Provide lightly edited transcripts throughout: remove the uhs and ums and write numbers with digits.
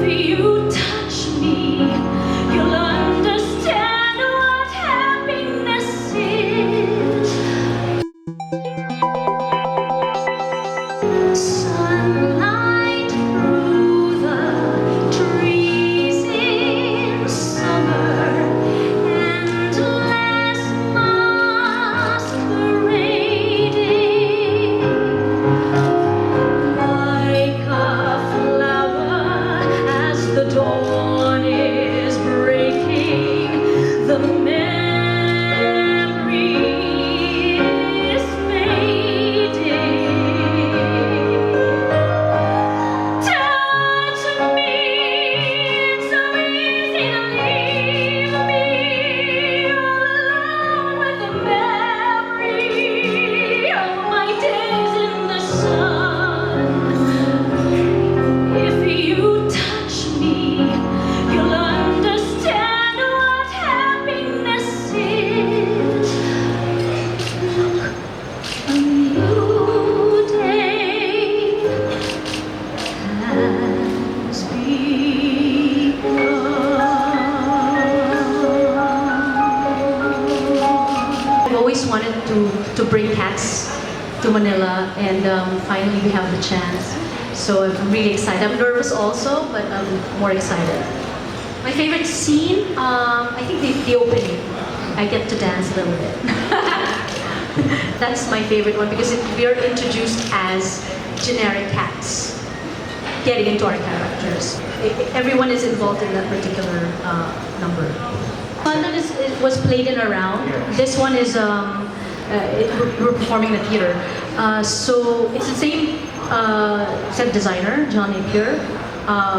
you touch me, you'll understand what happiness is. Sunlight through the trees in summer, endless masquerading, like a flower as the dawn is breaking. The memory is fading. Touch me, it's so easy to leave me all alone with the memory of my days in the sun. If you touch me, you'll understand what happiness is. Look, a new day has begun. I've always wanted to bring cats to Manila, and finally we have the chance. So I'm really excited. I'm nervous also, but I'm more excited. My favorite scene, I think the opening. I get to dance a little bit. That's my favorite one because we are introduced as generic cats, getting into our characters. Everyone is involved in that particular number. London it was played in a round. This one is we're performing in the theater. So it's the same set designer, Joanna Ampil,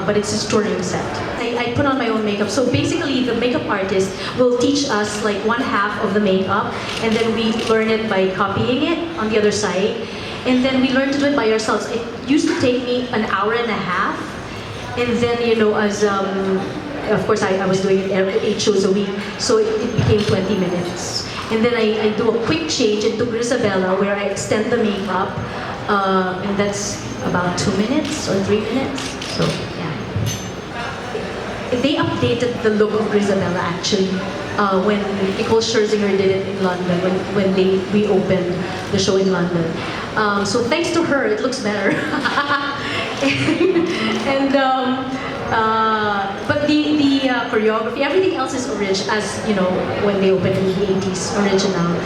but it's a touring set. I put on my own makeup. So basically, the makeup artist will teach us like one half of the makeup, and then we learn it by copying it on the other side. And then we learn to do it by ourselves. It used to take me an hour and a half, and then as of course I was doing it 8 shows a week, so it became 20 minutes. And then I do a quick change into Grizabella where I extend the makeup, and that's about 2 minutes or 3 minutes. So yeah, they updated the look of Grizabella actually when Nicole Scherzinger did it in London when they reopened the show in London. So thanks to her, it looks better. But the choreography, everything else is original, as you know, when they opened in the 80s, original.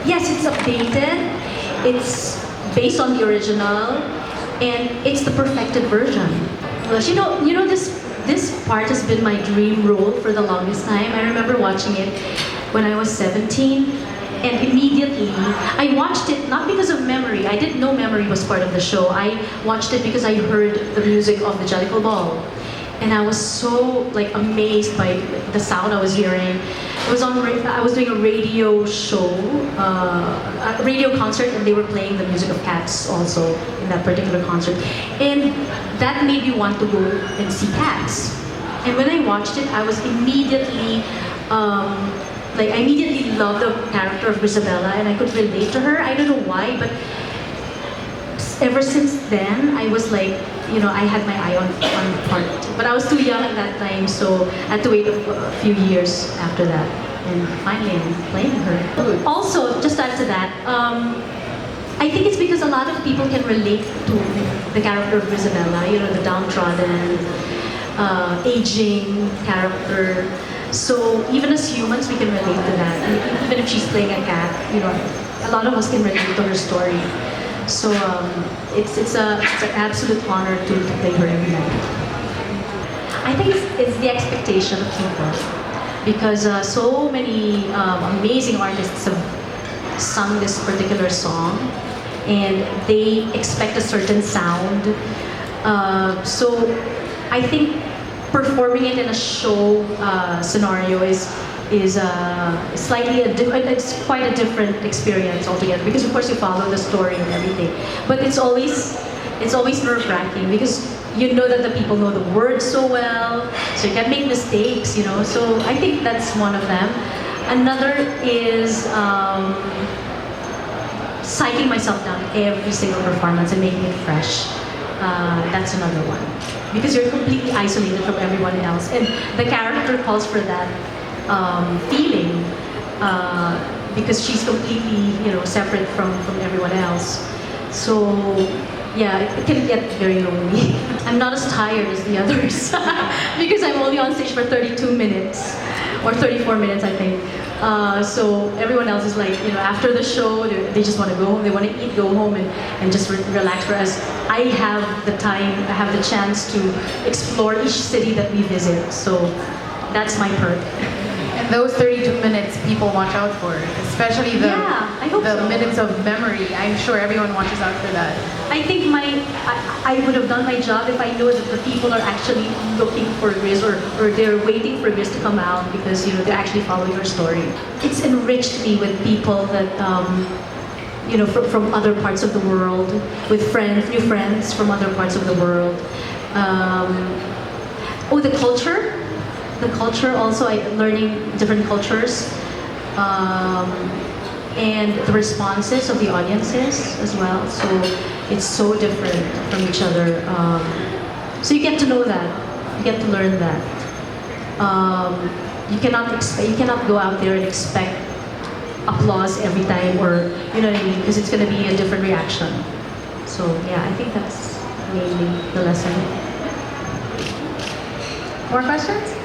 Yes, it's updated. It's based on the original, and it's the perfected version. You know this part has been my dream role for the longest time. I remember watching it when I was 17, and immediately I watched it not because of memory. I didn't know memory was part of the show. I watched it because I heard the music of the Jellicle Ball, and I was so amazed by the sound I was hearing. I was doing a radio show, a radio concert, and they were playing the music of Cats also in that particular concert, and that made me want to go and see Cats. And when I watched it, I was immediately I immediately loved the character of Grizabella, and I could relate to her. I don't know why, but ever since then, I was I had my eye on the part. But I was too young at that time, so I had to wait a few years after that. And finally, I'm playing her. Also, just to add to that, I think it's because a lot of people can relate to the character of Grizabella, the downtrodden, aging character. So even as humans, we can relate to that. And even if she's playing a cat, a lot of us can relate to her story. So it's an absolute honor to play her every night. I think it's the expectation of people, because so many amazing artists have sung this particular song, and they expect a certain sound. So I think performing it in a show scenario is it's quite a different experience altogether, because of course you follow the story and everything, but it's always nerve-wracking because you know that the people know the words so well, so you can make mistakes, so I think that's one of them. Another is psyching myself down every single performance and making it fresh. That's another one. because you're completely isolated from everyone else. And the character calls for that feeling because she's completely, separate from everyone else. So yeah, it can get very lonely. I'm not as tired as the others because I'm only on stage for 32 minutes or 34 minutes, I think. So everyone else is like, after the show, they just want to go home. They want to eat, go home, and just relax. Whereas I have the time, I have the chance to explore each city that we visit. So that's my perk. And those 32 minutes, people watch out for, especially the I hope so. minutes of memory. I'm sure everyone watches out for that. I think I would have done my job if I knew that the people are actually looking for Grizz or they're waiting for Grizz to come out because they're actually following her story. It's enriched me with people that from other parts of the world, with new friends from other parts of the world. The culture. The culture also, learning different cultures, and the responses of the audiences as well. So it's so different from each other. So you get to know that, you get to learn that. You cannot go out there and expect applause every time, or you know what I mean, because it's going to be a different reaction. So yeah, I think that's mainly the lesson. More questions?